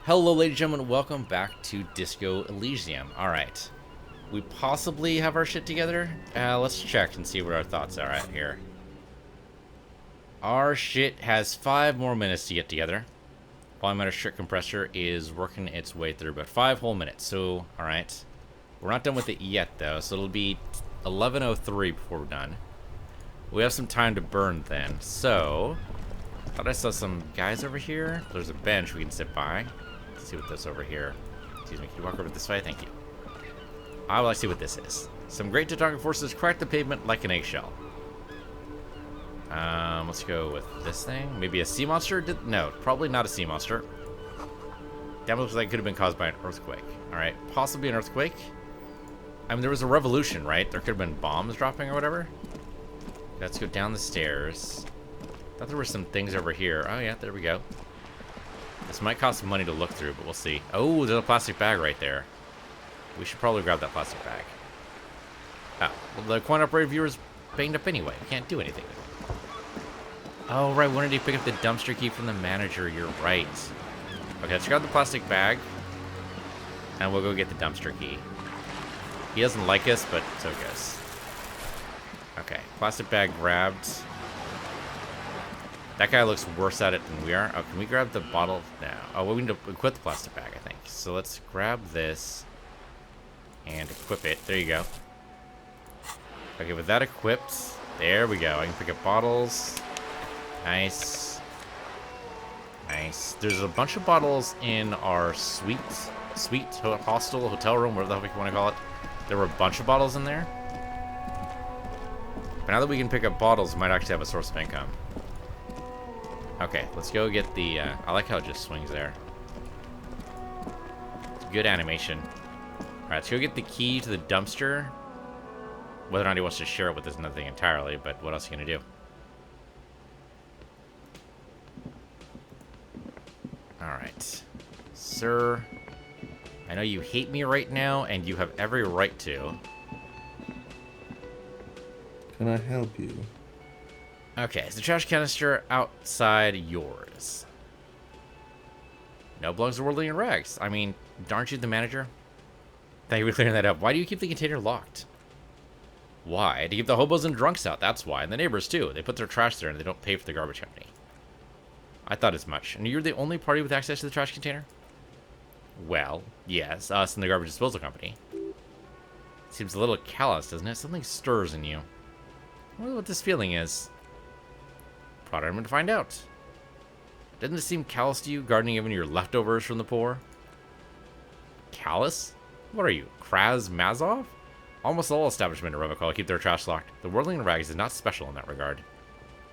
Hello, ladies and gentlemen, welcome back to Disco Elysium. Alright, we possibly have our shit together. Let's check and see what our thoughts are at here. Our shit has 5 more minutes to get together. Volumetric strip compressor is working its way through, but 5 whole minutes. So, alright. We're not done with it yet, though, so it'll be 11:03 before we're done. We have some time to burn then, so... Thought I saw some guys over here. There's a bench we can sit by. Let's see what this over here. Excuse me, can you walk over this way? Thank you. I would like to see what this is. Some great tectonic forces crack the pavement like an eggshell. Let's go with this thing. Maybe a sea monster? No, probably not a sea monster. That looks like it could have been caused by an earthquake. Alright, possibly an earthquake. I mean, there was a revolution, right? There could have been bombs dropping or whatever. Let's go down the stairs. Thought there were some things over here. Oh yeah, there we go. This might cost money to look through, but we'll see. Oh, there's a plastic bag right there. We should probably grab that plastic bag. Oh, well, the coin operator viewer's banged up anyway. We can't do anything. Oh, right, we wanted to pick up the dumpster key from the manager. You're right. Okay, let's grab the plastic bag. And we'll go get the dumpster key. He doesn't like us, but so goes. Okay, plastic bag grabbed. That guy looks worse at it than we are. Oh, can we grab the bottle now? Oh, well, we need to equip the plastic bag, I think. So let's grab this and equip it. There you go. Okay, with that equipped, there we go. I can pick up bottles. Nice. Nice. There's a bunch of bottles in our suite, hostel, hotel room, whatever the heck you want to call it. There were a bunch of bottles in there. But now that we can pick up bottles, we might actually have a source of income. Okay, let's go get the, I like how it just swings there. Good animation. Alright, let's go get the key to the dumpster. Whether or not he wants to share it with us is another thing entirely, but what else are you gonna do? Alright. Sir, I know you hate me right now, and you have every right to. Can I help you? Okay, is the trash canister outside yours? No belongs to Worldly in Rags. I mean, aren't you the manager? Thank you for clearing that up. Why do you keep the container locked? Why? To keep the hobos and drunks out, that's why. And the neighbors, too. They put their trash there and they don't pay for the garbage company. I thought as much. And you're the only party with access to the trash container? Well, yes, us and the garbage disposal company. Seems a little callous, doesn't it? Something stirs in you. I wonder what this feeling is. Probably I'm going to find out. Doesn't it seem callous to you, guarding even your leftovers from the poor? Callous? What are you, Kraz Mazov? Almost all establishments in Robocall keep their trash locked. The Whirling Rags is not special in that regard.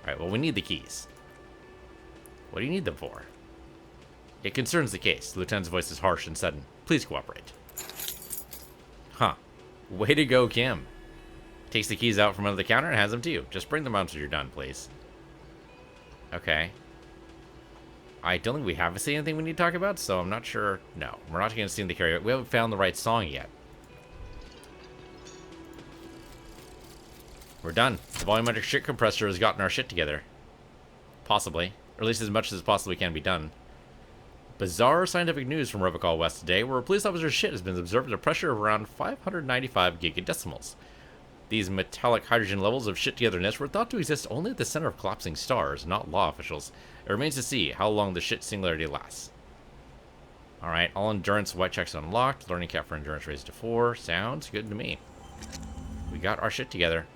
Alright, well, we need the keys. What do you need them for? It concerns the case. The lieutenant's voice is harsh and sudden. Please cooperate. Huh. Way to go, Kim. Takes the keys out from under the counter and hands them to you. Just bring them out until you're done, please. Okay. I don't think we have seen anything we need to talk about, so I'm not sure. No, we're not going to see the karaoke. We haven't found the right song yet. We're done. The volumetric shit compressor has gotten our shit together. Possibly. Or at least as much as possibly can be done. Bizarre scientific news from Robocall West today, where a police officer's shit has been observed at a pressure of around 595 gigadecimals. These metallic hydrogen levels of shit-togetherness were thought to exist only at the center of collapsing stars, not law officials. It remains to see how long the shit singularity lasts. Alright, all endurance white checks unlocked. Learning cap for endurance raised to 4. Sounds good to me. We got our shit together.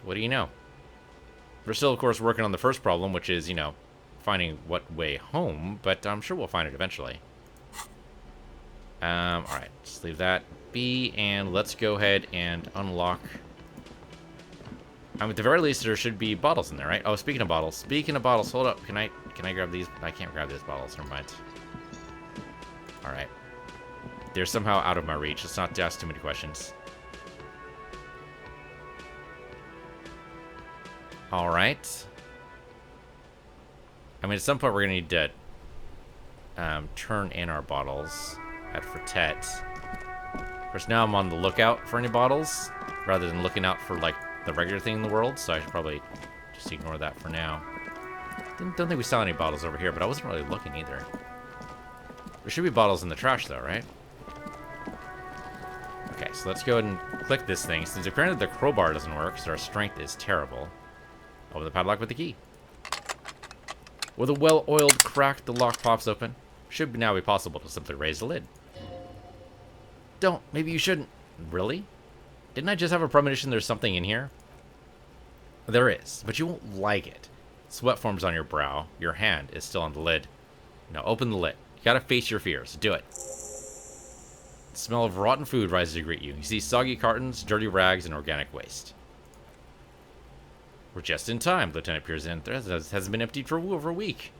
What do you know? We're still, of course, working on the first problem, which is, you know, finding what way home, but I'm sure we'll find it eventually. Alright, just leave that be, and let's go ahead and unlock. At the very least, there should be bottles in there, right? Oh, speaking of bottles, hold up. Can I grab these? I can't grab these bottles. Never mind. Alright. They're somehow out of my reach. Let's not ask too many questions. Alright. I mean, at some point, we're going to need to turn in our bottles at Fortet. Of course, now I'm on the lookout for any bottles, rather than looking out for, like, the regular thing in the world, so I should probably just ignore that for now. Don't think we saw any bottles over here, but I wasn't really looking either. There should be bottles in the trash, though, right? Okay, so let's go ahead and click this thing. Since apparently the crowbar doesn't work, so our strength is terrible. Open the padlock with the key. With a well-oiled crack, the lock pops open. Should now be possible to simply raise the lid. Don't. Maybe you shouldn't. Really? Didn't I just have a premonition there's something in here? There is, but you won't like it. Sweat forms on your brow. Your hand is still on the lid. Now open the lid. You gotta face your fears. Do it. The smell of rotten food rises to greet you. You see soggy cartons, dirty rags, and organic waste. We're just in time, Lieutenant peers in. It hasn't been emptied for over a week.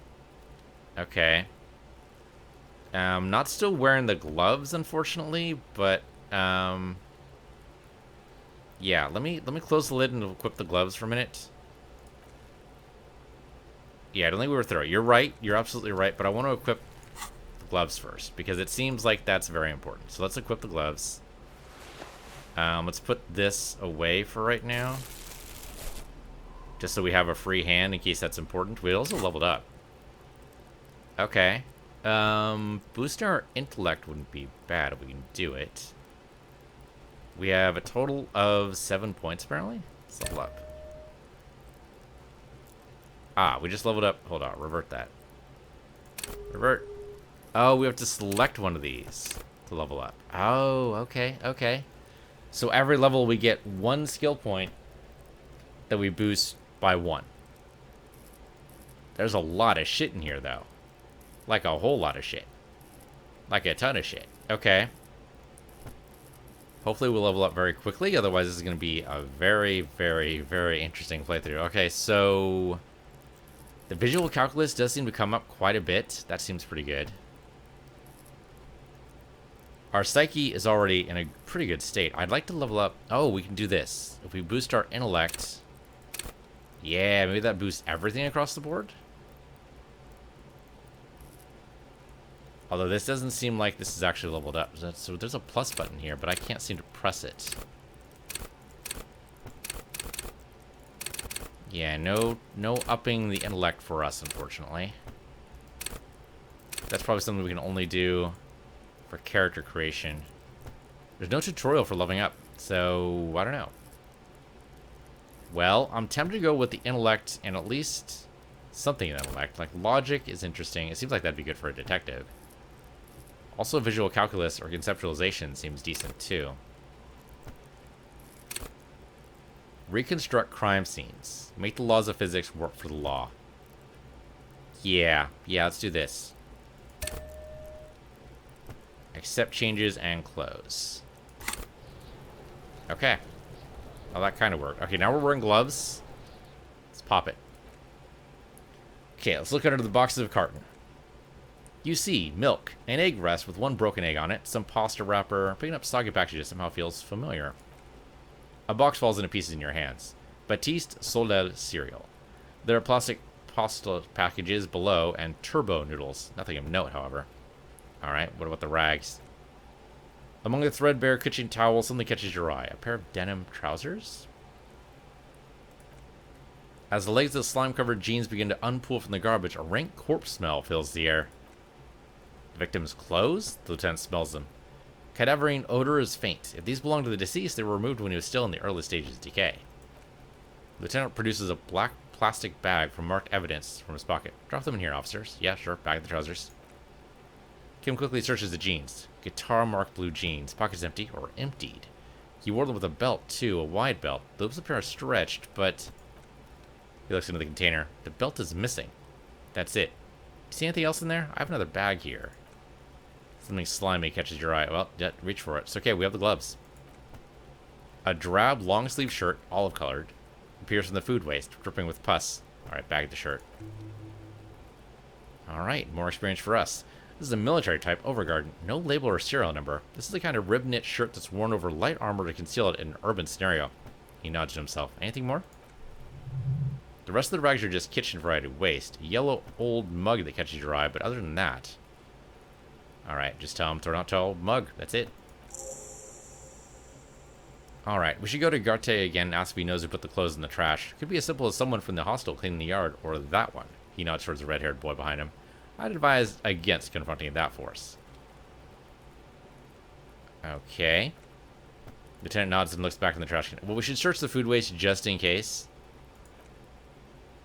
Okay. Not still wearing the gloves, unfortunately, but, yeah, let me close the lid and equip the gloves for a minute. Yeah, I don't think we were thorough. You're right. You're absolutely right, but I want to equip the gloves first, because it seems like that's very important. So let's equip the gloves. Let's put this away for right now. Just so we have a free hand in case that's important. We also leveled up. Okay. Boosting our intellect wouldn't be bad if we can do it. We have a total of 7 points, apparently. Let's level up. Ah, we just leveled up. Hold on, revert that. Revert. Oh, we have to select one of these to level up. Oh, okay, okay. So every level we get 1 skill point that we boost by 1. There's a lot of shit in here, though. Like a whole lot of shit. Like a ton of shit. Okay. Hopefully we'll level up very quickly, otherwise this is going to be a very, very, very interesting playthrough. Okay, so the visual calculus does seem to come up quite a bit. That seems pretty good. Our psyche is already in a pretty good state. I'd like to level up. Oh, we can do this. If we boost our intellect. Yeah, maybe that boosts everything across the board. Although this doesn't seem like this is actually leveled up. So there's a plus button here, but I can't seem to press it. Yeah, no upping the intellect for us, unfortunately. That's probably something we can only do for character creation. There's no tutorial for leveling up, so I don't know. Well, I'm tempted to go with the intellect and at least something in intellect. Like logic is interesting. It seems like that'd be good for a detective. Also, visual calculus or conceptualization seems decent too. Reconstruct crime scenes. Make the laws of physics work for the law. Yeah, let's do this. Accept changes and close. Okay. Well, that kind of worked. Okay, now we're wearing gloves. Let's pop it. Okay, let's look under the boxes of carton. You see milk, an egg rest with 1 broken egg on it, some pasta wrapper. Picking up soggy packages somehow feels familiar. A box falls into pieces in your hands. Batiste Soldel cereal. There are plastic pasta packages below and turbo noodles. Nothing of note, however. Alright, what about the rags? Among the threadbare kitchen towels, something catches your eye. A pair of denim trousers? As the legs of the slime-covered jeans begin to unpool from the garbage, a rank corpse smell fills the air. The victim's clothes? The lieutenant smells them. Cadaverine odor is faint. If these belong to the deceased, they were removed when he was still in the early stages of decay. The lieutenant produces a black plastic bag from marked evidence from his pocket. Drop them in here, officers. Yeah, sure. Bag the trousers. Kim quickly searches the jeans. Guitar-marked blue jeans. Pockets empty or emptied. He wore them with a belt, too. A wide belt. The lips appear stretched, but... He looks into the container. The belt is missing. That's it. See anything else in there? I have another bag here. Something slimy catches your eye. Well, yeah, reach for it. It's okay, we have the gloves. A drab, long-sleeve shirt, olive-colored, appears from the food waste, dripping with pus. Alright, bag the shirt. Alright, more experience for us. This is a military-type overguard. No label or serial number. This is the kind of rib-knit shirt that's worn over light armor to conceal it in an urban scenario. He nods to himself. Anything more? The rest of the rags are just kitchen variety waste. A yellow old mug that catches your eye, but other than that... Alright, just tell him, throw out to old mug. That's it. Alright, we should go to Garte again and ask if he knows who put the clothes in the trash. Could be as simple as someone from the hostel cleaning the yard, or that one. He nods towards the red-haired boy behind him. I'd advise against confronting that force. Okay. Lieutenant nods and looks back in the trash can. Well, we should search the food waste just in case.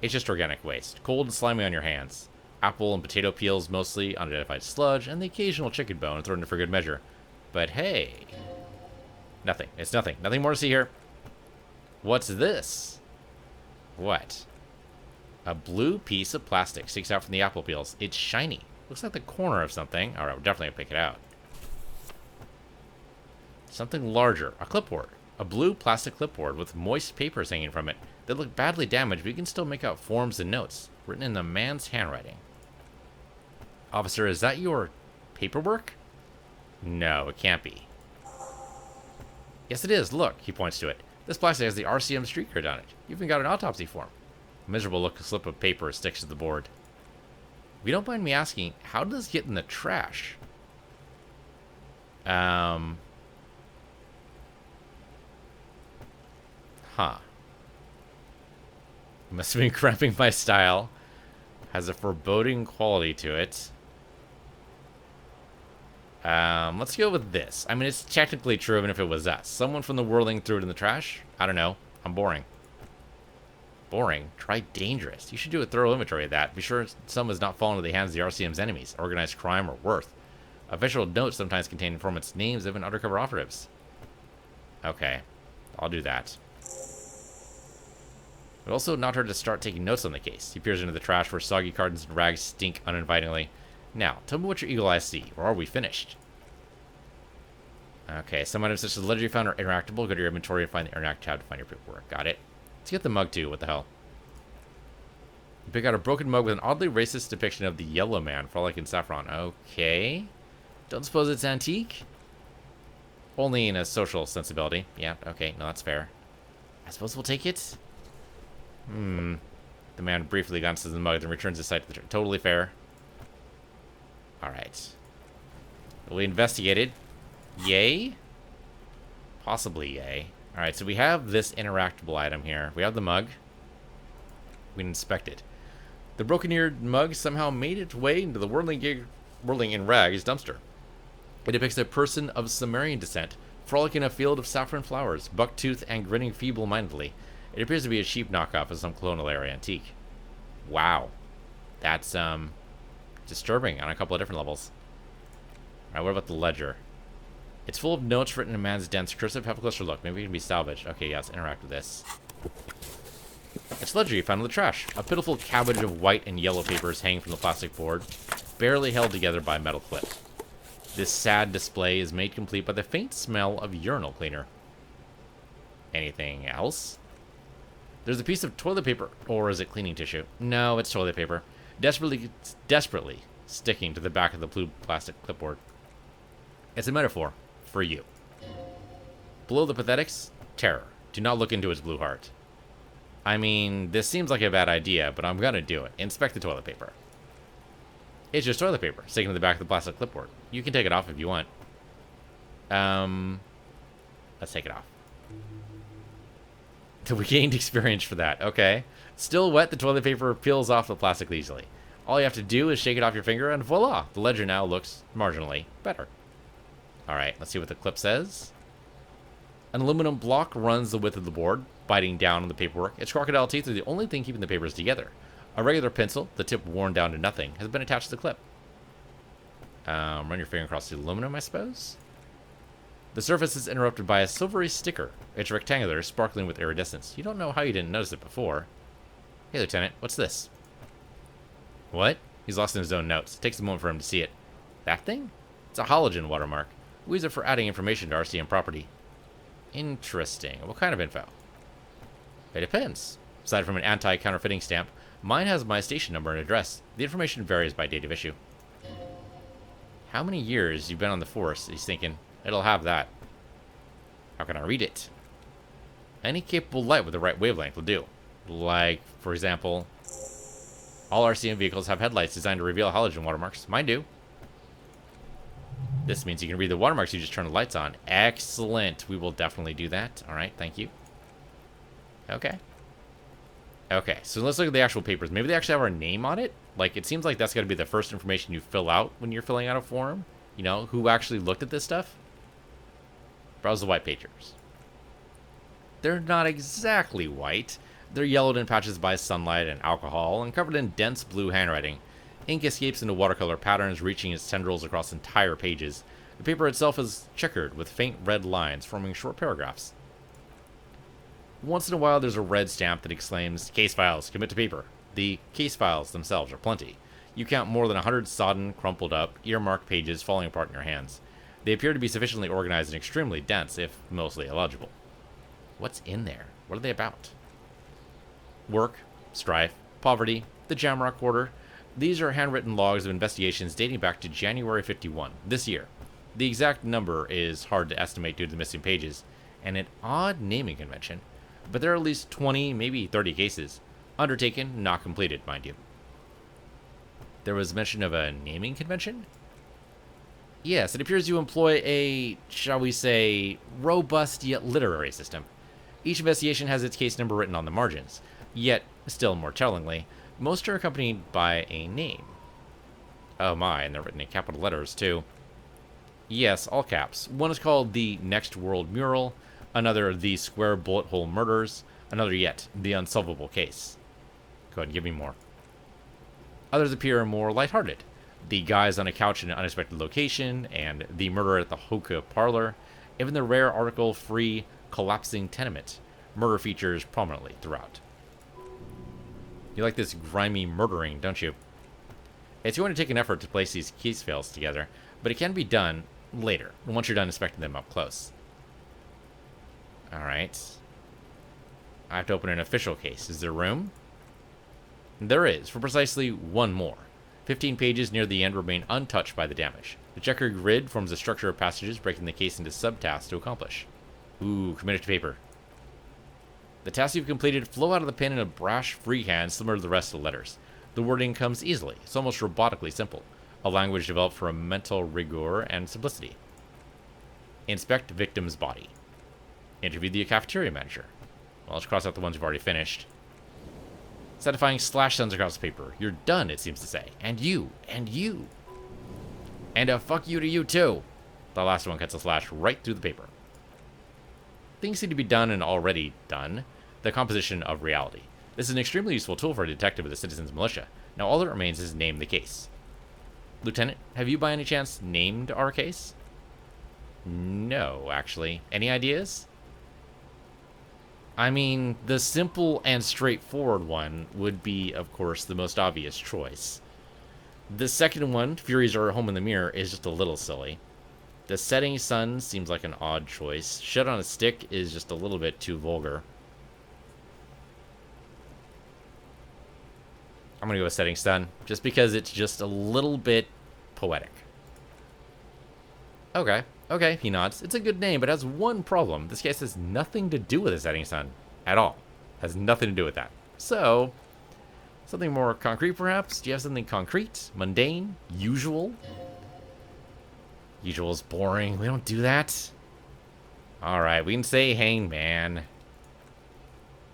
It's just organic waste. Cold and slimy on your hands. Apple and potato peels, mostly unidentified sludge, and the occasional chicken bone thrown in for good measure. But hey. Nothing. It's nothing. Nothing more to see here. What's this? What? A blue piece of plastic sticks out from the apple peels. It's shiny. Looks like the corner of something. Alright, we're definitely gonna pick it out. Something larger. A clipboard. A blue plastic clipboard with moist papers hanging from it. They look badly damaged, but you can still make out forms and notes, written in the man's handwriting. Officer, is that your paperwork? No, it can't be. Yes, it is. Look, he points to it. This plastic has the RCM street card on it. You even got an autopsy form. A miserable looking slip of paper sticks to the board. If you don't mind me asking, how did this get in the trash? Huh. Must have been cramping my style. Has a foreboding quality to it. Let's go with this. I mean, it's technically true even if it was us. Someone from the whirling threw it in the trash? I don't know. I'm boring. Boring? Try dangerous. You should do a thorough inventory of that. Be sure some has not fallen into the hands of the RCM's enemies, organized crime, or worse. Official notes sometimes contain informants' names of undercover operatives. Okay. I'll do that. It also not hurt to start taking notes on the case. He peers into the trash where soggy cartons and rags stink uninvitingly. Now, tell me what your eagle eyes see, or are we finished? Okay, some items such as ledger you found are interactable. Go to your inventory and find the interact tab to find your paperwork. Got it. Let's get the mug too. What the hell? You pick out a broken mug with an oddly racist depiction of the yellow man, frolicking saffron. Okay. Don't suppose it's antique? Only in a social sensibility. Yeah, okay. No, that's fair. I suppose we'll take it? The man briefly glances the mug, then returns his sight to the totally fair. Alright. We investigated. Yay? Possibly yay. Alright, so we have this interactable item here. We have the mug. We can inspect it. The broken-eared mug somehow made its way into the whirling in rags dumpster. It depicts a person of Sumerian descent, frolicking in a field of saffron flowers, buck-toothed and grinning feeble-mindedly. It appears to be a cheap knockoff of some colonial era antique. Wow. That's, disturbing on a couple of different levels. Alright, what about the ledger? It's full of notes written in a man's dense cursive. Have a closer look. Maybe it can be salvaged. Okay, yeah, let's interact with this. It's ledger you found in the trash. A pitiful cabbage of white and yellow papers hanging from the plastic board, barely held together by a metal clip. This sad display is made complete by the faint smell of urinal cleaner. Anything else? There's a piece of toilet paper, or is it cleaning tissue? No, it's toilet paper. Desperately sticking to the back of the blue plastic clipboard. It's a metaphor for you. Below the pathetics, terror. Do not look into his blue heart. I mean, this seems like a bad idea, but I'm gonna do it. Inspect the toilet paper. It's just toilet paper, sticking to the back of the plastic clipboard. You can take it off if you want. Let's take it off. We gained experience for that. Okay. Still wet, the toilet paper peels off the plastic easily. All you have to do is shake it off your finger, and voila! The ledger now looks marginally better. Alright, let's see what the clip says. An aluminum block runs the width of the board, biting down on the paperwork. Its crocodile teeth are the only thing keeping the papers together. A regular pencil, the tip worn down to nothing, has been attached to the clip. Run your finger across the aluminum, I suppose? The surface is interrupted by a silvery sticker. It's rectangular, sparkling with iridescence. You don't know how you didn't notice it before. Hey, Lieutenant, what's this? What? He's lost in his own notes. It takes a moment for him to see it. That thing? It's a halogen watermark. We use it for adding information to RCM property. Interesting. What kind of info? It depends. Aside from an anti-counterfeiting stamp, mine has my station number and address. The information varies by date of issue. How many years you've been on the force? He's thinking. It'll have that. How can I read it? Any capable light with the right wavelength will do. Like, for example, all RCM vehicles have headlights designed to reveal halogen watermarks. Mine do. This means you can read the watermarks you just turn the lights on. Excellent. We will definitely do that. Alright, thank you. Okay. Okay, so let's look at the actual papers. Maybe they actually have our name on it? Like, it seems like that's got to be the first information you fill out when you're filling out a form. You know, who actually looked at this stuff? Browse the white pages. They're not exactly white. They're yellowed in patches by sunlight and alcohol and covered in dense blue handwriting. Ink escapes into watercolor patterns, reaching its tendrils across entire pages. The paper itself is checkered with faint red lines forming short paragraphs. Once in a while, there's a red stamp that exclaims, "Case files, commit to paper." The case files themselves are plenty. You count more than 100 sodden, crumpled up, earmarked pages falling apart in your hands. They appear to be sufficiently organized and extremely dense, if mostly illegible. What's in there? What are they about? Work, strife, poverty, the Jamrock Quarter. These are handwritten logs of investigations dating back to January 51, this year. The exact number is hard to estimate due to the missing pages, and an odd naming convention, but there are at least 20, maybe 30 cases. Undertaken, not completed, mind you. There was mention of a naming convention? Yes, it appears you employ a, shall we say, robust yet literary system. Each investigation has its case number written on the margins, yet, still more tellingly, most are accompanied by a name. Oh my, and they're written in capital letters, too. Yes, all caps. One is called the Next World Mural, another the Square Bullet Hole Murders, another yet the Unsolvable Case. Go ahead and give me more. Others appear more lighthearted. The Guys on a Couch in an Unexpected Location, and The Murder at the Hookah Parlor, even the rare article Free Collapsing Tenement. Murder features prominently throughout. You like this grimy murdering, don't you? It's going to take an effort to place these case files together, but it can be done later, once you're done inspecting them up close. Alright. I have to open an official case. Is there room? There is, for precisely one more. 15 pages near the end remain untouched by the damage. The checkered grid forms a structure of passages, breaking the case into subtasks to accomplish. Ooh, committed to paper. The tasks you've completed flow out of the pen in a brash freehand similar to the rest of the letters. The wording comes easily. It's almost robotically simple. A language developed for a mental rigor and simplicity. Inspect victim's body. Interview the cafeteria manager. Well, let's cross out the ones we've already finished. Satisfying slash signs across the paper. You're done, it seems to say. And you. And you. And a fuck you to you, too. The last one cuts a slash right through the paper. Things seem to be done and already done. The composition of reality. This is an extremely useful tool for a detective with a citizen's militia. Now all that remains is name the case. Lieutenant, have you by any chance named our case? No, actually. Any ideas? I mean, the simple and straightforward one would be, of course, the most obvious choice. The second one, Furies Are Home in the Mirror, is just a little silly. The Setting Sun seems like an odd choice. Shut on a Stick is just a little bit too vulgar. I'm going to go with Setting Sun, just because it's just a little bit poetic. Okay, he nods. It's a good name, but it has one problem. This case has nothing to do with the Setting Sun at all. Has nothing to do with that. So, something more concrete, perhaps? Do you have something concrete, mundane, usual? Usual is boring. We don't do that. Alright, we can say Hangman.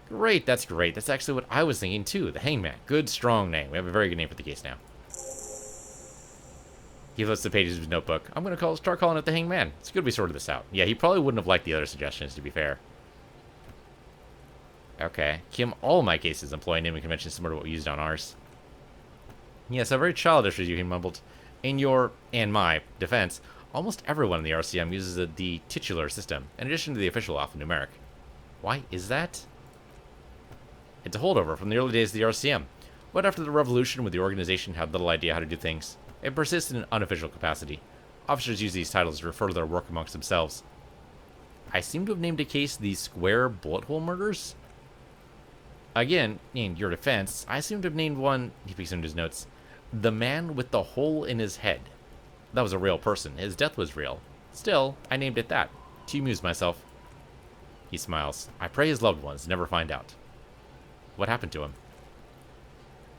Great, that's great. That's actually what I was thinking too. The Hangman. Good, strong name. We have a very good name for the case now. He flips the pages of his notebook. I'm going to start calling it the Hangman. It's good we sorted this out. Yeah, he probably wouldn't have liked the other suggestions, to be fair. Okay. Kim, all my cases employ naming conventions similar to what we used on ours. Yes, how very childish as you, he mumbled. In your, and my, defense, almost everyone in the RCM uses the titular system, in addition to the official alphanumeric. Why is that? It's a holdover from the early days of the RCM. What after the revolution, when the organization had little idea how to do things? It persists in an unofficial capacity. Officers use these titles to refer to their work amongst themselves. I seem to have named a case the Square Bullet Hole Murders. Again, in your defense, I seem to have named one, he peeks into his notes, the Man with the Hole in His Head. That was a real person. His death was real. Still, I named it that, to amuse myself. He smiles. I pray his loved ones never find out. What happened to him?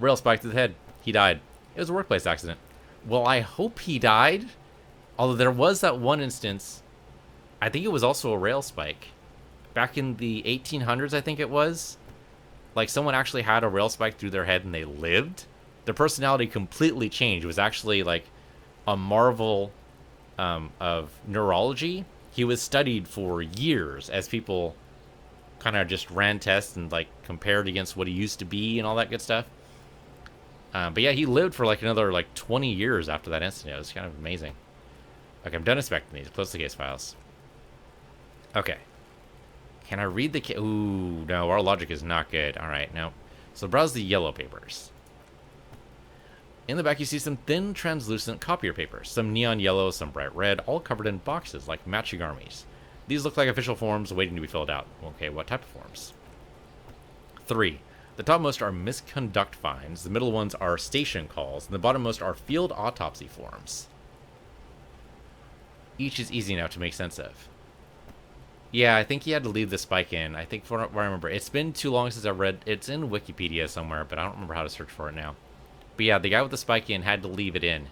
Rail spike to the head. He died. It was a workplace accident. Well, I hope he died. Although there was that one instance, I think it was also a rail spike. Back in the 1800s, I think it was. Like, someone actually had a rail spike through their head and they lived. Their personality completely changed. It was actually, like, a marvel of neurology. He was studied for years as people kind of just ran tests and like compared against what he used to be and all that good stuff. But yeah, he lived for like another like 20 years after that incident. It was kind of amazing. Okay, I'm done inspecting these. Close the case files. Okay. Can I read the case? Ooh, no, our logic is not good. All right, no. So browse the yellow papers. In the back, you see some thin, translucent copier paper. Some neon yellow, some bright red, all covered in boxes like matching armies. These look like official forms waiting to be filled out. Okay, what type of forms? 3. The topmost are misconduct fines, the middle ones are station calls, and the bottommost are field autopsy forms. Each is easy now to make sense of. Yeah, I think he had to leave the spike in. I think, from what I remember, it's been too long since I read. It's in Wikipedia somewhere, but I don't remember how to search for it now. But yeah, the guy with the spike in had to leave it in.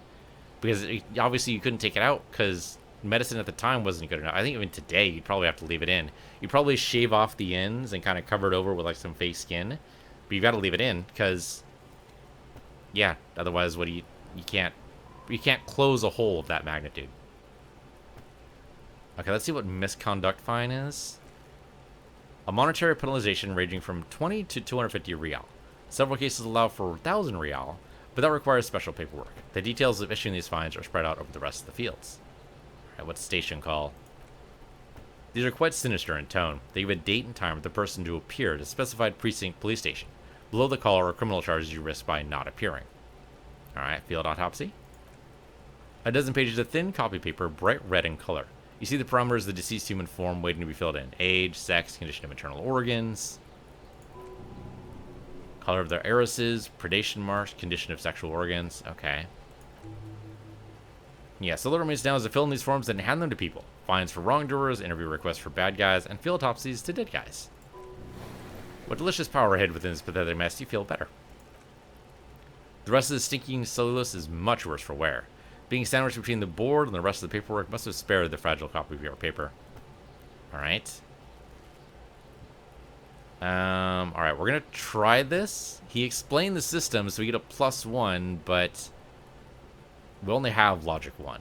Because obviously you couldn't take it out, because medicine at the time wasn't good enough. I think even today, you'd probably have to leave it in. You'd probably shave off the ends and kind of cover it over with like some fake skin. But you've got to leave it in, because, yeah, otherwise you can't close a hole of that magnitude. Okay, let's see what misconduct fine is. A monetary penalization ranging from 20 to 250 real. Several cases allow for 1,000 real, but that requires special paperwork. The details of issuing these fines are spread out over the rest of the fields. Alright, what's station call? These are quite sinister in tone. They give a date and time for the person to appear at a specified precinct police station. Below the call are criminal charges you risk by not appearing. Alright, field autopsy. A dozen pages of thin copy paper, bright red in color. You see the parameters of the deceased human form waiting to be filled in. Age, sex, condition of internal organs, color of their irises, predation marks, condition of sexual organs. Okay. Yeah, so the remains now is to fill in these forms and hand them to people. Fines for wrongdoers, interview requests for bad guys, and field autopsies to dead guys. What delicious power hid within this pathetic mess, you feel better. The rest of the stinking cellulose is much worse for wear. Being sandwiched between the board and the rest of the paperwork must have spared the fragile copy of your paper. Alright. Alright, we're gonna try this. He explained the system, so we get a +1, but we only have logic 1.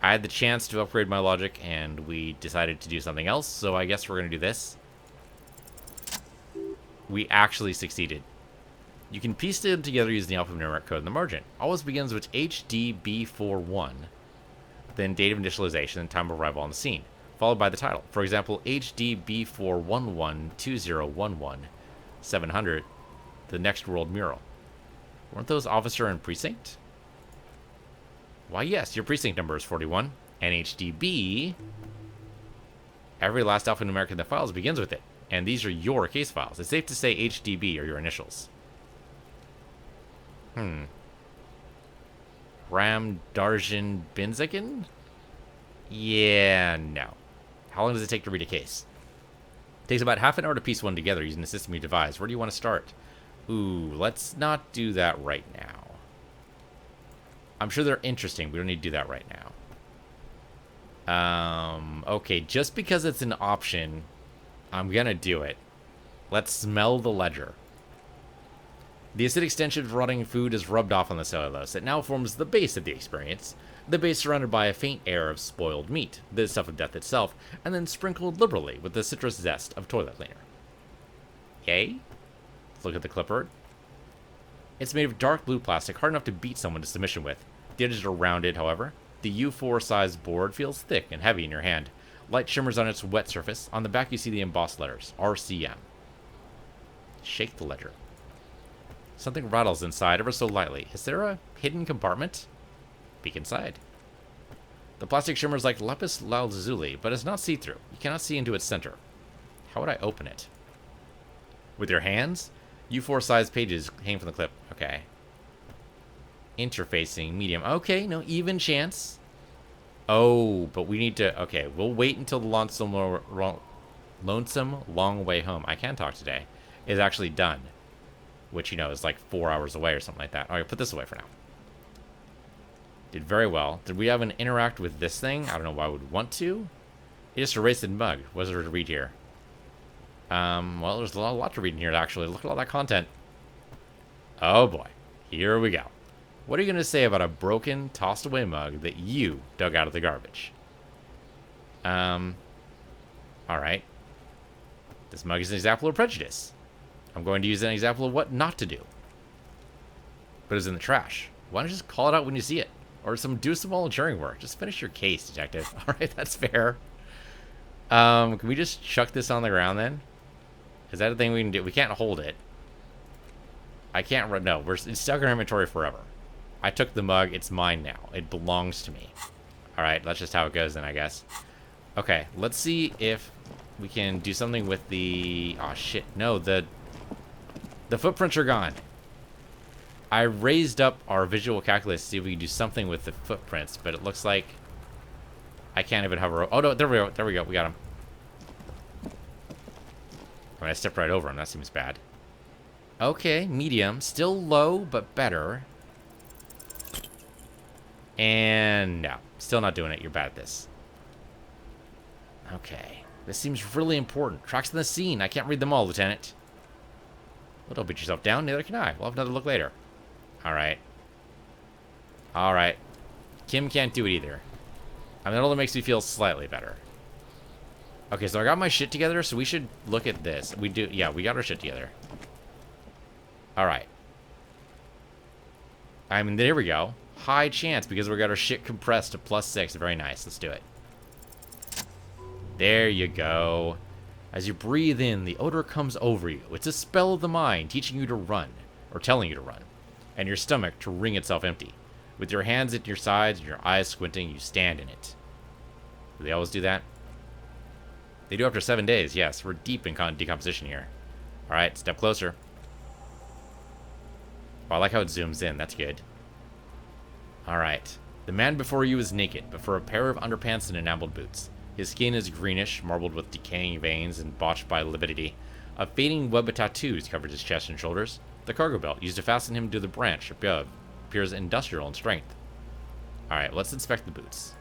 I had the chance to upgrade my logic, and we decided to do something else, so I guess we're gonna do this. We actually succeeded. You can piece them together using the alphanumeric code in the margin. Always begins with HDB41, then date of initialization and time of arrival on the scene, followed by the title. For example, HDB4112011-700, the Next World Mural. Weren't those officer and precinct? Why, yes, your precinct number is 41. And HDB, every last alphanumeric in the files begins with it. And these are your case files. It's safe to say HDB are your initials. Ram Darjan Binzakin? Yeah, no. How long does it take to read a case? It takes about half an hour to piece one together using the system you devised. Where do you want to start? Ooh, let's not do that right now. I'm sure they're interesting. We don't need to do that right now. Okay, just because it's an option, I'm gonna do it. Let's smell the ledger. The acidic stench of rotting food is rubbed off on the cellulose. It now forms the base of the experience. The base surrounded by a faint air of spoiled meat, the stuff of death itself, and then sprinkled liberally with the citrus zest of toilet cleaner. Yay? Let's look at the clipboard. It's made of dark blue plastic, hard enough to beat someone to submission with. The edges are rounded, however. The U4 sized board feels thick and heavy in your hand. Light shimmers on its wet surface. On the back you see the embossed letters, RCM. Shake the ledger. Something rattles inside ever so lightly. Is there a hidden compartment? Peek inside. The plastic shimmers like lapis lazuli, but is not see-through. You cannot see into its center. How would I open it? With your hands? U4 sized pages hang from the clip. Okay. Interfacing, medium. Okay, no, even chance. Oh, but we need to... Okay, we'll wait until the lonesome long way home. I can talk today. Is actually done. Which, you know, is like 4 hours away or something like that. Alright, put this away for now. Did very well. Did we have an interact with this thing? I don't know why I would want to. It just erased the mug. What's there to read here? Well, there's a lot to read in here, actually. Look at all that content. Oh, boy. Here we go. What are you going to say about a broken, tossed-away mug that you dug out of the garbage? Alright. This mug is an example of prejudice. I'm going to use an example of what not to do. But it's in the trash. Why don't you just call it out when you see it? Or do some volunteering work. Just finish your case, detective. Alright, that's fair. Can we just chuck this on the ground then? Is that a thing we can do? We can't hold it. I can't run. No, it's stuck in our inventory forever. I took the mug. It's mine now. It belongs to me. Alright, that's just how it goes then, I guess. Okay, let's see if we can do something with the... Oh, shit. No, the footprints are gone. I raised up our visual calculus to see if we can do something with the footprints, but it looks like I can't even hover. Oh, no, there we go. There we go. We got him. I mean, I stepped right over him. That seems bad. Okay, medium. Still low, but better. And no. Still not doing it. You're bad at this. Okay. This seems really important. Tracks in the scene. I can't read them all, Lieutenant. Well, don't beat yourself down. Neither can I. We'll have another look later. Alright. Alright. Kim can't do it either. I mean, that only makes me feel slightly better. Okay, so I got my shit together, so we should look at this. We do, yeah, we got our shit together. Alright. I mean, there we go. High chance, because we got our shit compressed to +6. Very nice. Let's do it. There you go. As you breathe in, the odor comes over you. It's a spell of the mind, teaching you to run, or telling you to run, and your stomach to wring itself empty. With your hands at your sides and your eyes squinting, you stand in it. Do they always do that? They do after 7 days, yes. We're deep in decomposition here. Alright, step closer. Oh, I like how it zooms in. That's good. Alright. The man before you is naked, but for a pair of underpants and enameled boots. His skin is greenish, marbled with decaying veins and botched by lividity. A fading web of tattoos covers his chest and shoulders. The cargo belt, used to fasten him to the branch above, appears industrial in strength. Alright, let's inspect the boots.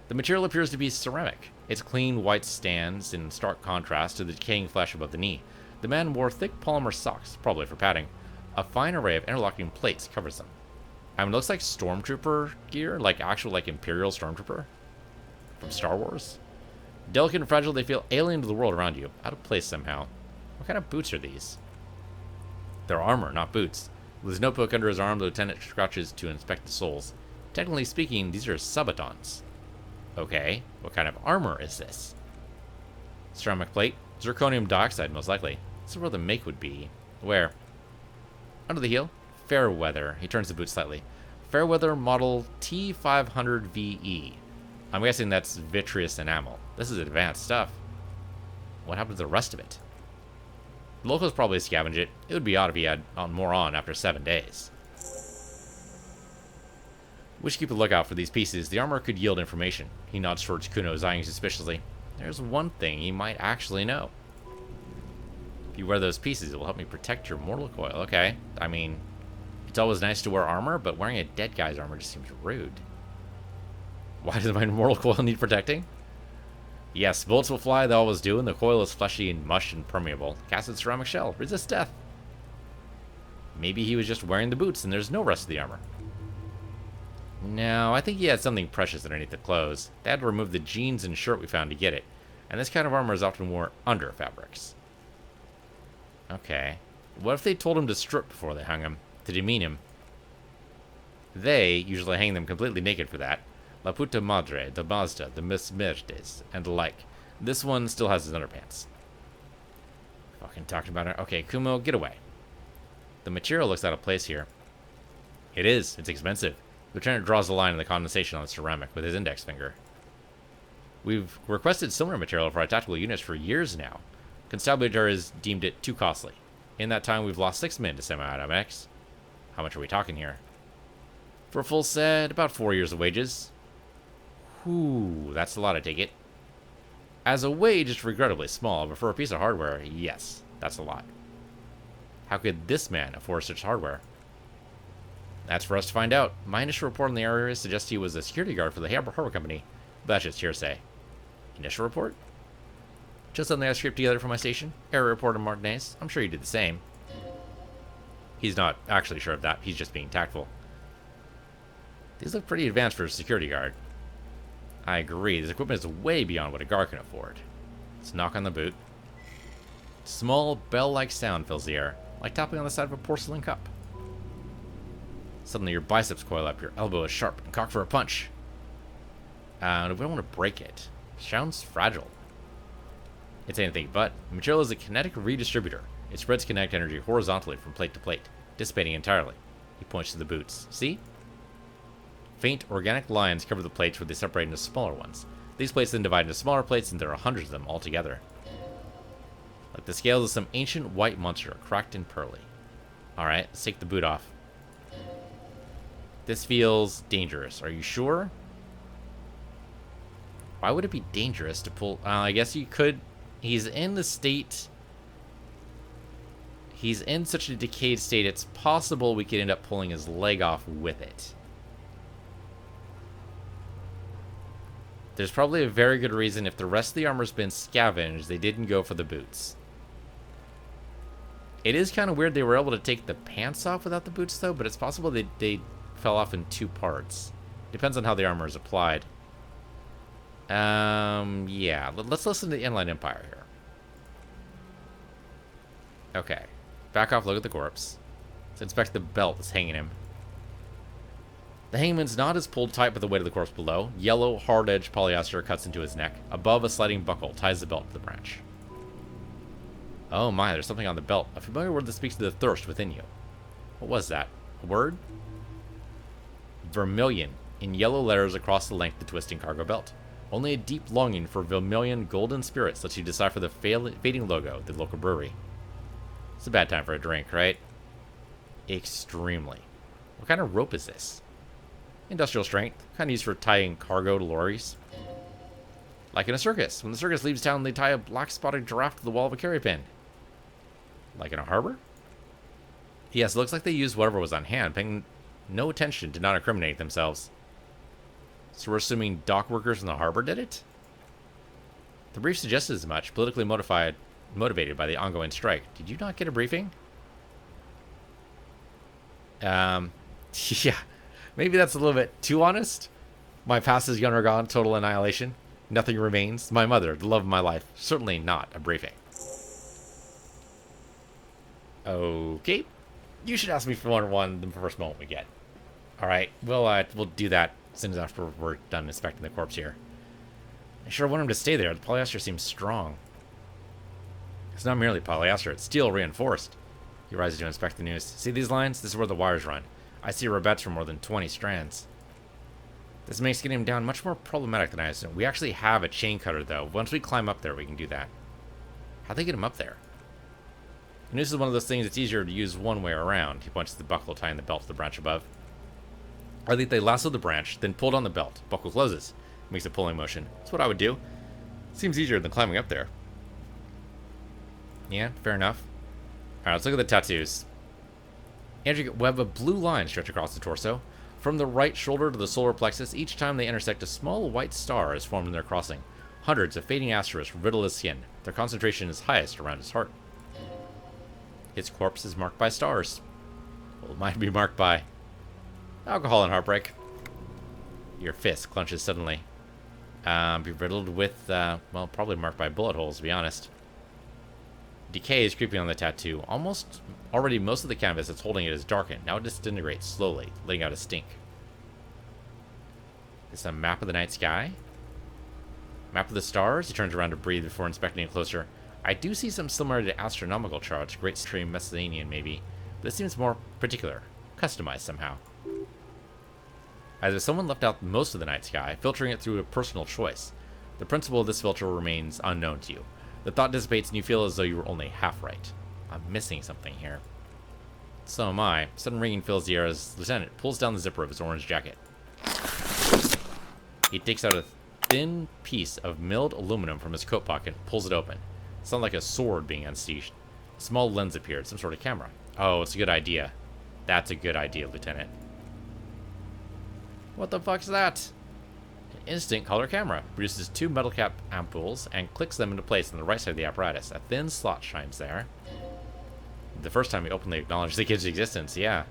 The material appears to be ceramic. Its clean white stands in stark contrast to the decaying flesh above the knee. The man wore thick polymer socks, probably for padding. A fine array of interlocking plates covers them. I mean, it looks like stormtrooper gear, like actual, like, Imperial stormtrooper from Star Wars. Delicate and fragile, they feel alien to the world around you, out of place somehow. What kind of boots are these? They're armor, not boots. With his notebook under his arm, the lieutenant crouches to inspect the soles. Technically speaking, these are sabatons. Okay, what kind of armor is this? Ceramic plate, zirconium dioxide, most likely. This is where the make would be. Where? Under the heel. Fairweather. He turns the boot slightly. Fairweather model T500VE. I'm guessing that's vitreous enamel. This is advanced stuff. What happened to the rest of it? The locals probably scavenge it. It would be odd if he had more on after 7 days. We should keep a lookout for these pieces. The armor could yield information. He nods towards Kuno, eyeing suspiciously. There's one thing he might actually know. If you wear those pieces, it will help me protect your mortal coil. Okay. I mean, it's always nice to wear armor, but wearing a dead guy's armor just seems rude. Why does my mortal coil need protecting? Yes, bullets will fly, they always do, and the coil is fleshy and mush and permeable. Casted ceramic shell. Resist death. Maybe he was just wearing the boots and there's no rest of the armor. No, I think he had something precious underneath the clothes. They had to remove the jeans and shirt we found to get it. And this kind of armor is often worn under fabrics. Okay. What if they told him to strip before they hung him? To demean him? They usually hang them completely naked for that. La Puta Madre, the Mazda, the Miss Mertes, and the like. This one still has his underpants. Fucking talking about it. Okay, Kumo, get away. The material looks out of place here. It is. It's expensive. The lieutenant draws the line in the condensation on the ceramic with his index finger. We've requested similar material for our tactical units for years now. Constabulary has deemed it too costly. In that time, we've lost 6 men to semi-automatics. How much are we talking here? For a full set, about 4 years of wages. Whew, that's a lot, I take it. As a wage, it's regrettably small, but for a piece of hardware, yes, that's a lot. How could this man afford such hardware? That's for us to find out. My initial report on the area suggests he was a security guard for the harbor company, but that's just hearsay. Initial report? Just something I scraped together from my station. Area report on Martinez. I'm sure he did the same. He's not actually sure of that. He's just being tactful. These look pretty advanced for a security guard. I agree. This equipment is way beyond what a guard can afford. Let's knock on the boot. Small bell-like sound fills the air, like tapping on the side of a porcelain cup. Suddenly your biceps coil up, your elbow is sharp and cocked for a punch. We don't want to break it. Sounds fragile. It's anything but. The material is a kinetic redistributor. It spreads kinetic energy horizontally from plate to plate, dissipating entirely. He points to the boots. See? Faint organic lines cover the plates where they separate into smaller ones. These plates then divide into smaller plates, and there are hundreds of them all together. Like the scales of some ancient white monster, cracked and pearly. Alright, let's take the boot off. This feels dangerous. Are you sure? Why would it be dangerous to pull... I guess you could... He's in the state... He's in such a decayed state, it's possible we could end up pulling his leg off with it. There's probably a very good reason if the rest of the armor's been scavenged, they didn't go for the boots. It is kind of weird they were able to take the pants off without the boots, though, but it's possible they fell off in two parts. Depends on how the armor is applied. Yeah. Let's listen to the Inland Empire here. Okay. Back off, look at the corpse. Let's inspect the belt that's hanging him. The hangman's knot is pulled tight by the weight of the corpse below. Yellow, hard-edged polyester cuts into his neck. Above, a sliding buckle ties the belt to the branch. Oh my, there's something on the belt. A familiar word that speaks to the thirst within you. What was that? A word? Vermilion, in yellow letters across the length of the twisting cargo belt. Only a deep longing for vermilion golden spirits lets you decipher the fading logo of the local brewery. It's a bad time for a drink, right? Extremely. What kind of rope is this? Industrial strength, kind of used for tying cargo to lorries. Like in a circus. When the circus leaves town, they tie a black-spotted giraffe to the wall of a carry pin. Like in a harbor? Yes, it looks like they used whatever was on hand, paying no attention to not incriminate themselves. So we're assuming dock workers in the harbor did it? The brief suggested as much, politically motivated by the ongoing strike. Did you not get a briefing? Yeah. Maybe that's a little bit too honest. My past is undergone total annihilation. Nothing remains. My mother, the love of my life. Certainly not a briefing. Okay. You should ask me for one the first moment we get. Alright, we'll do that as soon as after we're done inspecting the corpse here. I sure want him to stay there. The polyester seems strong. It's not merely polyester, it's steel reinforced. He rises to inspect the news. See these lines? This is where the wires run. I see rivets for more than 20 strands. This makes getting him down much more problematic than I assumed. We actually have a chain cutter, though. Once we climb up there, we can do that. How'd they get him up there? And this is one of those things that's easier to use one way around. He points to the buckle tying the belt to the branch above. I think they lassoed the branch, then pulled on the belt. Buckle closes. Makes a pulling motion. That's what I would do. Seems easier than climbing up there. Yeah, fair enough. Alright, let's look at the tattoos. Intricate web of blue lines stretch across the torso. From the right shoulder to the solar plexus, each time they intersect, a small white star is formed in their crossing. Hundreds of fading asterisks riddle his skin. Their concentration is highest around his heart. His corpse is marked by stars. Well, mine be marked by alcohol and heartbreak. Your fist clenches suddenly. Be riddled with, well, probably marked by bullet holes, to be honest. Decay is creeping on the tattoo. Already most of the canvas that's holding it is darkened. Now it disintegrates slowly, letting out a stink. Is this a map of the night sky? Map of the stars? He turns around to breathe before inspecting it closer. I do see some similarity to astronomical charts, Great Stream Messenian maybe, but this seems more particular, customized somehow. As if someone left out most of the night sky, filtering it through a personal choice. The principle of this filter remains unknown to you. The thought dissipates and you feel as though you were only half right. I'm missing something here. So am I. Sudden ringing fills the air as Lieutenant pulls down the zipper of his orange jacket. He takes out a thin piece of milled aluminum from his coat pocket and pulls it open. It sounds like a sword being unsteeched. A small lens appeared, some sort of camera. Oh, it's a good idea. That's a good idea, Lieutenant. What the fuck's that? An instant color camera produces two metal cap ampoules and clicks them into place on the right side of the apparatus. A thin slot shines there. The first time he openly acknowledged the kid's existence, yeah.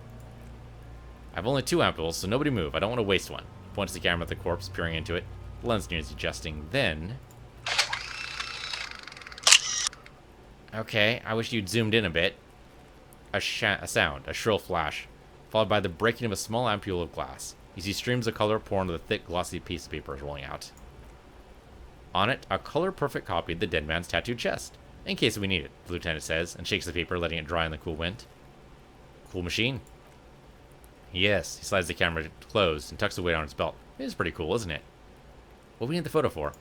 I have only two ampoules, so nobody move. I don't want to waste one. He points the camera at the corpse, peering into it. lens needs adjusting. Then... Okay, I wish you'd zoomed in a bit. A sound, a shrill flash, followed by the breaking of a small ampule of glass. You see streams of color pour into the thick, glossy piece of paper rolling out. On it, a color-perfect copy of the dead man's tattooed chest. In case we need it, the lieutenant says, and shakes the paper, letting it dry in the cool wind. Cool machine. Yes, he slides the camera closed and tucks the weight on his belt. It is pretty cool, isn't it? What do we need the photo for?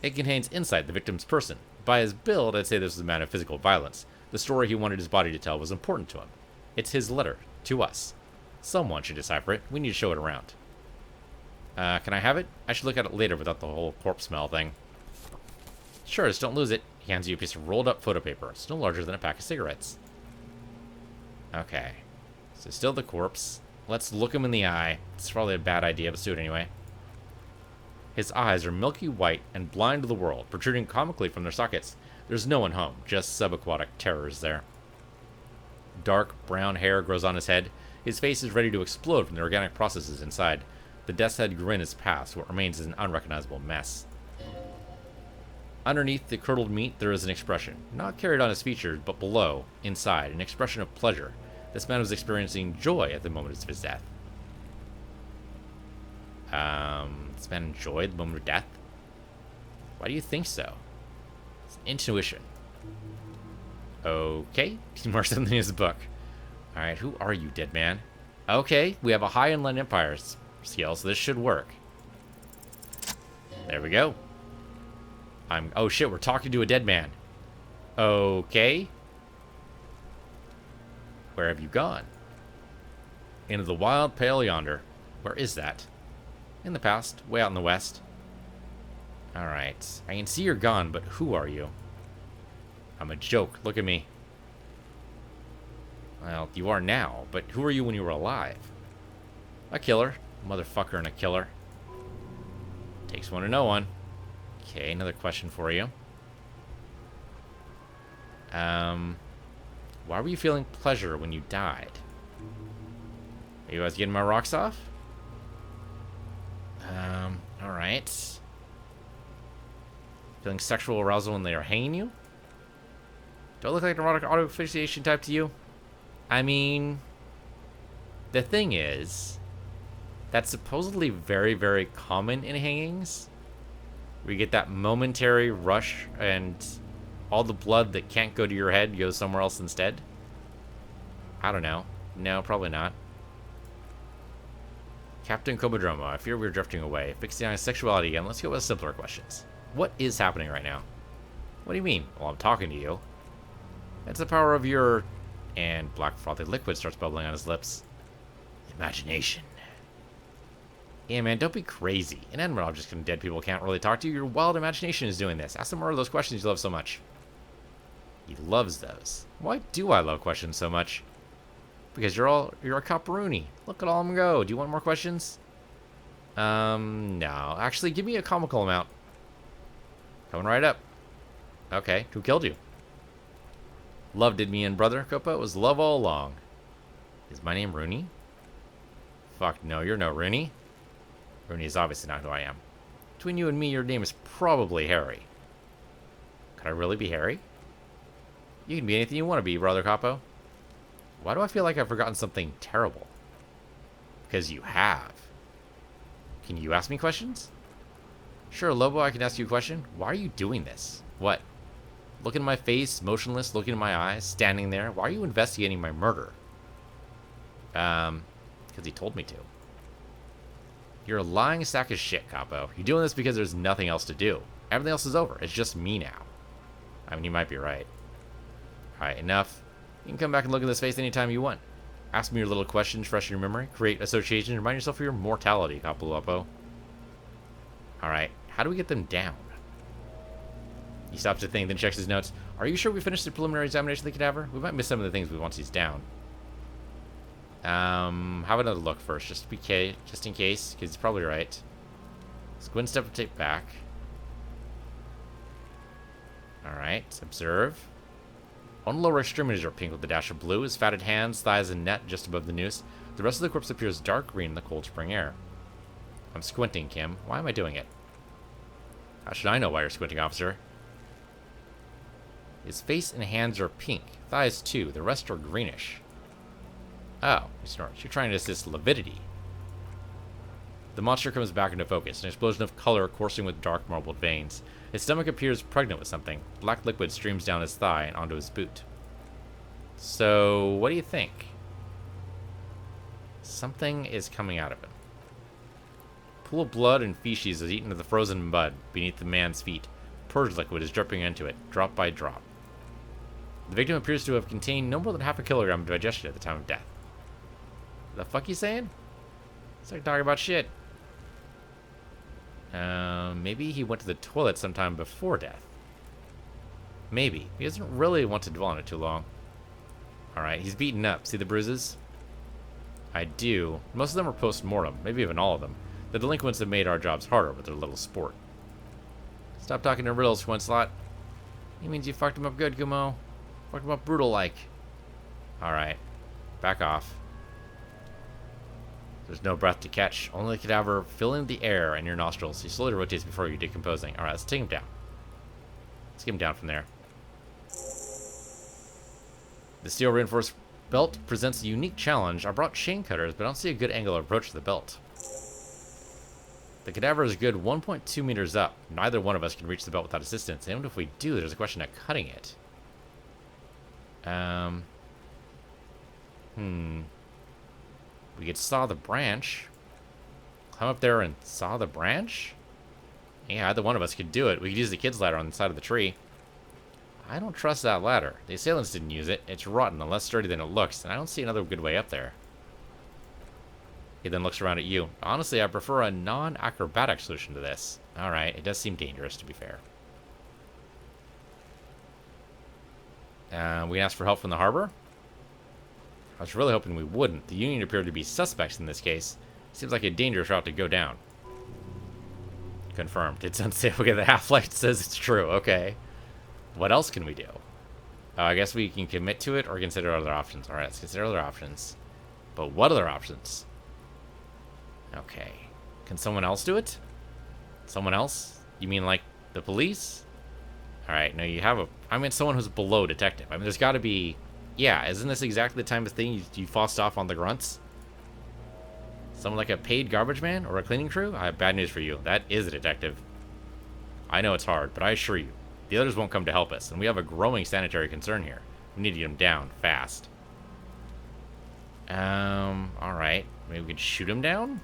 It contains insight the victim's person. By his build, I'd say this was a man of physical violence. The story he wanted his body to tell was important to him. It's his letter, to us. Someone should decipher it. We need to show it around. Can I have it? I should look at it later without the whole corpse smell thing. Sure, just don't lose it. He hands you a piece of rolled up photo paper. It's no larger than a pack of cigarettes. Okay. So still the corpse. Let's look him in the eye. It's probably a bad idea, but do it anyway. His eyes are milky white and blind to the world, protruding comically from their sockets. There's no one home, just subaquatic terrors there. Dark brown hair grows on his head. His face is ready to explode from the organic processes inside. The death's head grin is past. What remains is an unrecognizable mess. Underneath the curdled meat, there is an expression, not carried on his features, but below, inside, an expression of pleasure. This man was experiencing joy at the moment of his death. This man enjoyed the moment of death? Why do you think so? It's intuition. Okay, he marks something in his book. Alright, who are you, dead man? Okay, we have a high Inland Empire skill, so this should work. There we go. Oh shit, we're talking to a dead man. Okay. Where have you gone? Into the wild pale yonder. Where is that? In the past, way out in the west. Alright, I can see you're gone, but who are you? I'm a joke, look at me. Well, you are now, but who are you when you were alive? A killer. A motherfucker and a killer. Takes one to know one. Okay, another question for you. Why were you feeling pleasure when you died? Are you guys getting my rocks off? Alright. Feeling sexual arousal when they are hanging you? Do I look like an erotic auto asphyxiation type to you? I mean, the thing is, that's supposedly very, very common in hangings. We get that momentary rush and all the blood that can't go to your head goes somewhere else instead. I don't know. No, probably not. Captain Komodromo, I fear we're drifting away. Fixing on sexuality again. Let's go with simpler questions. What is happening right now? What do you mean? Well, I'm talking to you. That's the power of your... And black frothy liquid starts bubbling on his lips. Imagination. Yeah, man, don't be crazy. Inanimate objects and dead people can't really talk to you. Your wild imagination is doing this. Ask them more of those questions you love so much. He loves those. Why do I love questions so much? Because you're a copperoonie. Look at all of them go. Do you want more questions? No. Actually, give me a comical amount. Coming right up. Okay, who killed you? Love did me in, brother. Copa, it was love all along. Is my name Rooney? Fuck, no, you're no Rooney. Rooney is obviously not who I am. Between you and me, your name is probably Harry. Could I really be Harry? You can be anything you want to be, brother Capo. Why do I feel like I've forgotten something terrible? Because you have. Can you ask me questions? Sure, Lobo, I can ask you a question. Why are you doing this? What? Looking at my face, motionless, looking in my eyes, standing there. Why are you investigating my murder? Because he told me to. You're a lying sack of shit, Capo. You're doing this because there's nothing else to do. Everything else is over. It's just me now. I mean, you might be right. Alright, enough. You can come back and look at this face anytime you want. Ask me your little questions fresh in your memory. Create associations. Remind yourself of your mortality, Capo Lopo. Alright, how do we get them down? He stops to think, then checks his notes. Are you sure we finished the preliminary examination of the cadaver? We might miss some of the things we want he's down. Have another look first, just in case, because he's probably right. Squint step and take back. Alright, observe. One lower extremities are pink with a dash of blue, his fatted hands, thighs, and neck just above the noose. The rest of the corpse appears dark green in the cold spring air. I'm squinting, Kim. Why am I doing it? How should I know why you're squinting, officer? His face and hands are pink. Thighs, too. The rest are greenish. Oh, he snorts. You're trying to assist lividity. The monster comes back into focus, an explosion of color coursing with dark marbled veins. His stomach appears pregnant with something. Black liquid streams down his thigh and onto his boot. So, what do you think? Something is coming out of him. A pool of blood and feces is eaten into the frozen mud beneath the man's feet. Purge liquid is dripping into it, drop by drop. The victim appears to have contained no more than half a kilogram of digestion at the time of death. The fuck you saying? It's like talking about shit. Maybe he went to the toilet sometime before death. Maybe. He doesn't really want to dwell on it too long. Alright, he's beaten up. See the bruises? I do. Most of them are post-mortem. Maybe even all of them. The delinquents have made our jobs harder with their little sport. Stop talking in riddles, Swinslot. He means you fucked him up good, Gumo. Fucked him up brutal-like. Alright. Back off. There's no breath to catch. Only the cadaver filling the air in your nostrils. He slowly rotates before you decomposing. Alright, let's take him down. Let's get him down from there. The steel reinforced belt presents a unique challenge. I brought chain cutters, but I don't see a good angular approach to the belt. The cadaver is a good 1.2 meters up. Neither one of us can reach the belt without assistance. And even if we do, there's a question of cutting it. We could saw the branch. Climb up there and saw the branch? Yeah, either one of us could do it. We could use the kid's ladder on the side of the tree. I don't trust that ladder. The assailants didn't use it. It's rotten and less sturdy than it looks, and I don't see another good way up there. He then looks around at you. Honestly, I prefer a non-acrobatic solution to this. Alright, it does seem dangerous, to be fair. We can ask for help from the harbor? I was really hoping we wouldn't. The Union appeared to be suspects in this case. Seems like a dangerous route to go down. Confirmed. It's unsafe. Okay, the half-life says it's true. Okay. What else can we do? I guess we can commit to it or consider other options. Alright, let's consider other options. But what other options? Okay. Can someone else do it? Someone else? You mean like the police? Alright, no, you have a... I mean someone who's below detective. I mean, there's got to be... Yeah, isn't this exactly the type of thing you fussed off on the grunts? Someone like a paid garbage man or a cleaning crew? I have bad news for you. That is a detective. I know it's hard, but I assure you, the others won't come to help us, and we have a growing sanitary concern here. We need to get him down fast. Alright. Maybe we could shoot him down?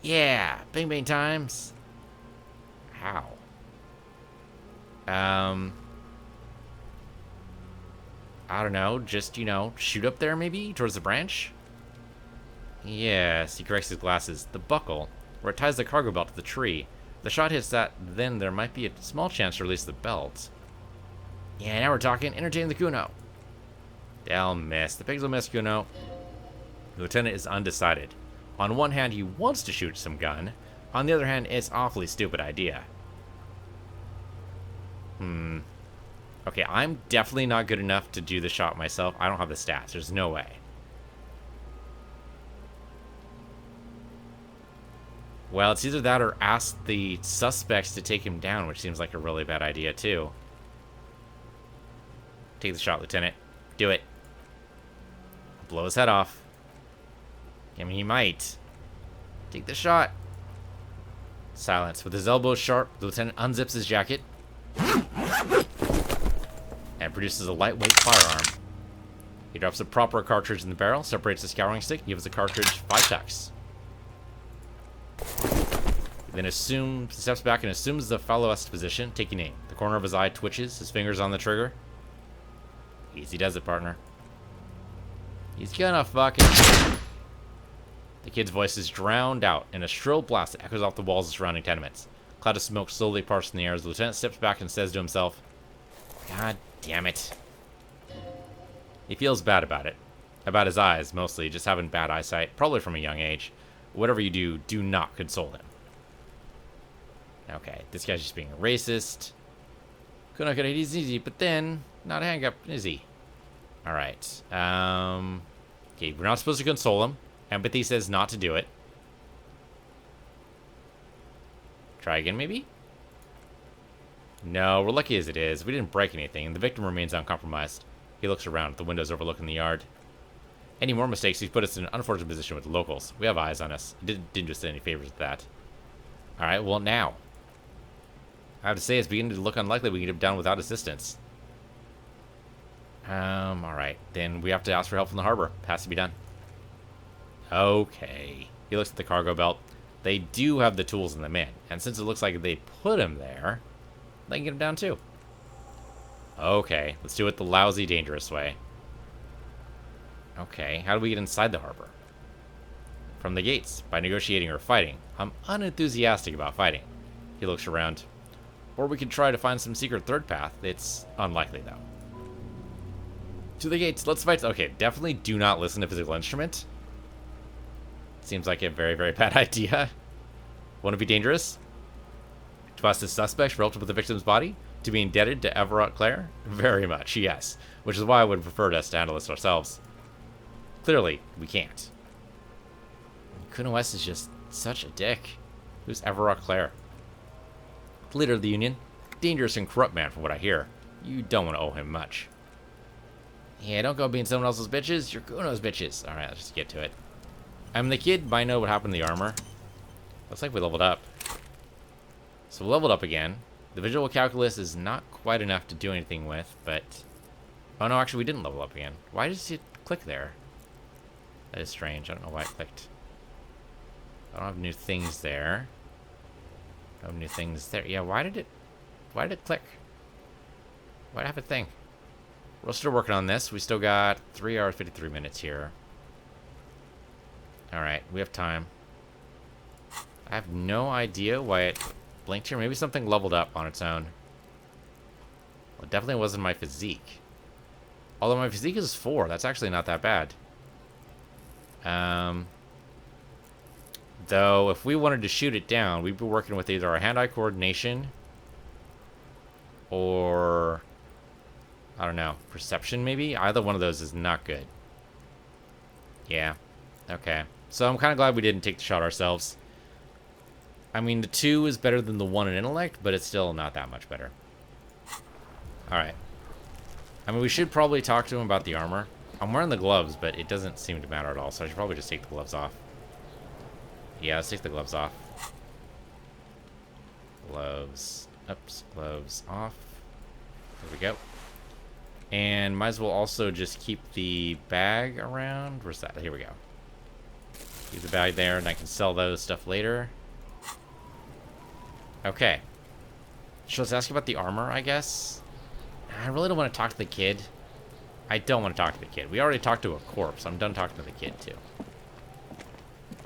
Yeah, bang bang times. How? I don't know, just, you know, shoot up there maybe, towards the branch? Yes, he corrects his glasses. The buckle, where it ties the cargo belt to the tree. If the shot hits that, then there might be a small chance to release the belt. Yeah, now we're talking. Entertain the Kuno. They'll miss. The pigs will miss, Kuno. The lieutenant is undecided. On one hand, he wants to shoot some gun. On the other hand, it's an awfully stupid idea. Okay, I'm definitely not good enough to do the shot myself. I don't have the stats. There's no way. Well, it's either that or ask the suspects to take him down, which seems like a really bad idea, too. Take the shot, Lieutenant. Do it. Blow his head off. I mean, he might. Take the shot. Silence. With his elbows sharp, the lieutenant unzips his jacket and produces a lightweight firearm. He drops a proper cartridge in the barrel, separates the scouring stick, gives the cartridge 5 tucks. He then steps back and assumes the falloest position, taking aim. The corner of his eye twitches, his fingers on the trigger. Easy does it, partner. He's gonna fucking... The kid's voice is drowned out in a shrill blast that echoes off the walls of surrounding tenements. A cloud of smoke slowly parts in the air as the lieutenant steps back and says to himself, God damn it. He feels bad about it. About his eyes, mostly, just having bad eyesight, probably from a young age. Whatever you do, do not console him. Okay, this guy's just being a racist. Could not get it easy, but then, not a hang up, is he? Alright, okay, we're not supposed to console him. Empathy says not to do it. Try again, maybe? No, we're lucky as it is. We didn't break anything, and the victim remains uncompromised. He looks around at the windows overlooking the yard. Any more mistakes, he's put us in an unfortunate position with the locals. We have eyes on us. Didn't do us any favors with that. Alright, well now. I have to say, it's beginning to look unlikely we can get him down without assistance. Alright. Then we have to ask for help from the harbor. Has to be done. Okay. He looks at the cargo belt. They do have the tools and the men. And since it looks like they put him there, they can get him down too. Okay. Let's do it the lousy, dangerous way. Okay. How do we get inside the harbor? From the gates. By negotiating or fighting. I'm unenthusiastic about fighting. He looks around. Or we could try to find some secret third path. It's unlikely, though. To the gates. Let's fight. Okay, definitely do not listen to physical instrument. Seems like a very, very bad idea. Won't it be dangerous? To bust the suspects relative to the victim's body? To be indebted to Everett Clare? Very much, yes. Which is why I would prefer us to handle this ourselves. Clearly, we can't. Kuna West is just such a dick. Who's Everett Clare? The leader of the Union. Dangerous and corrupt man from what I hear. You don't want to owe him much. Yeah, don't go being someone else's bitches. You're Kuno's bitches. Alright, let's just get to it. I'm the kid. Might know what happened to the armor. Looks like we leveled up. So we leveled up again. The visual calculus is not quite enough to do anything with, but... Oh no, actually we didn't level up again. Why does it click there? That is strange. I don't know why it clicked. I don't have new things there. No new things there. Yeah, why did it click? Why do I have a thing? We're still working on this. We still got 3 hours, 53 minutes here. Alright, we have time. I have no idea why it blinked here. Maybe something leveled up on its own. Well, it definitely wasn't my physique. Although my physique is 4. That's actually not that bad. Though, if we wanted to shoot it down, we'd be working with either our hand-eye coordination or... I don't know. Perception, maybe? Either one of those is not good. Yeah. Okay. So I'm kind of glad we didn't take the shot ourselves. I mean, the 2 is better than the 1 in intellect, but it's still not that much better. Alright. I mean, we should probably talk to him about the armor. I'm wearing the gloves, but it doesn't seem to matter at all, so I should probably just take the gloves off. Yeah, let's take the gloves off. Gloves. Oops. Gloves off. There we go. And might as well also just keep the bag around. Where's that? Here we go. Keep the bag there, and I can sell those stuff later. Okay. So let's ask about the armor, I guess. I really don't want to talk to the kid. I don't want to talk to the kid. We already talked to a corpse. I'm done talking to the kid, too.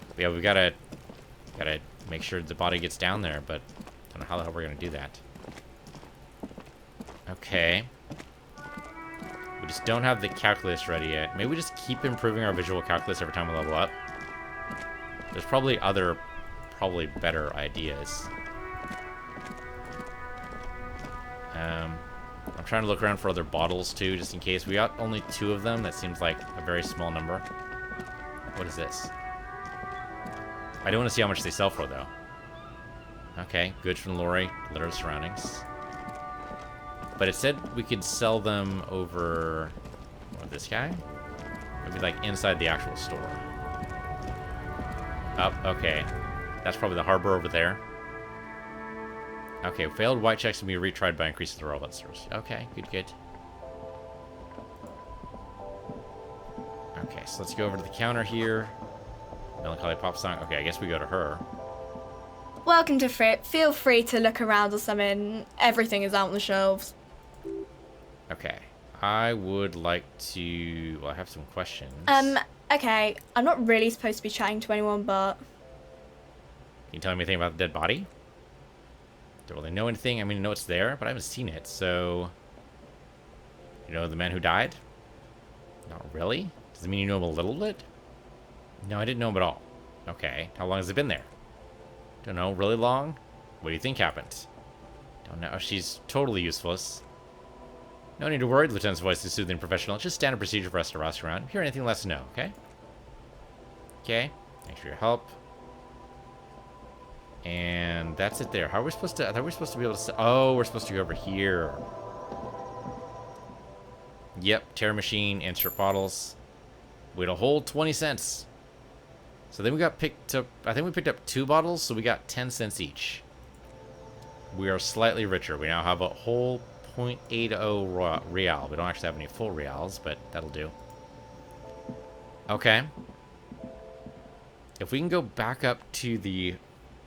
But yeah, we gotta make sure the body gets down there, but I don't know how the hell we're gonna do that. Okay. We just don't have the calculus ready yet. Maybe we just keep improving our visual calculus every time we level up. There's probably other, better ideas. I'm trying to look around for other bottles, too, just in case. We got only 2 of them. That seems like a very small number. What is this? I do want to see how much they sell for, though. Okay, goods from the lorry, litter of surroundings. But it said we could sell them over... What, this guy? Maybe, like, inside the actual store. Oh, okay. That's probably the harbor over there. Okay, failed white checks can be retried by increasing the robot stores. Okay, good. Okay, so let's go over to the counter here. Melancholy pop song. Okay, I guess we go to her. Welcome to Fripp. Feel free to look around or something. Everything is out on the shelves. Okay. I would like to... Well, I have some questions. Okay. I'm not really supposed to be chatting to anyone, but... Can you tell me anything about the dead body? Don't really know anything. I mean, I know it's there, but I haven't seen it, so... You know the man who died? Not really? Does it mean you know him a little bit? No, I didn't know him at all. Okay. How long has it been there? Don't know. Really long? What do you think happened? Don't know. She's totally useless. No need to worry. The lieutenant's voice is soothing and professional. It's just standard procedure for us to rush around. If you hear anything, let us know, okay? Okay. Thanks for your help. And that's it there. How are we supposed to... I thought we were supposed to be able to... Oh, we're supposed to go over here. Yep, Terror Machine, insert bottles. We had a whole 20 cents. So then we got picked up... I think we picked up 2 bottles, so we got 10 cents each. We are slightly richer. We now have a whole 0.80 real. We don't actually have any full reals, but that'll do. Okay. If we can go back up to the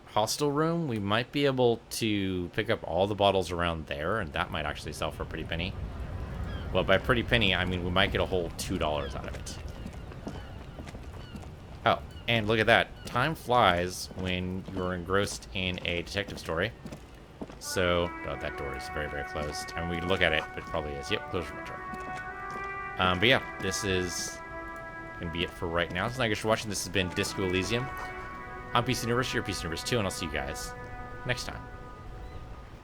hostel room, we might be able to pick up all the bottles around there, and that might actually sell for a pretty penny. Well, by pretty penny, I mean we might get a whole $2 out of it. Oh, and look at that. Time flies when you're engrossed in a detective story. So, oh, that door is very, very closed. I mean, we can look at it, but it probably is. Yep, closed from the door. But yeah, this is going to be it for right now. So thank you for watching. This has been Disco Elysium. I'm Piece of the Universe, you're Piece of the Universe 2, and I'll see you guys next time.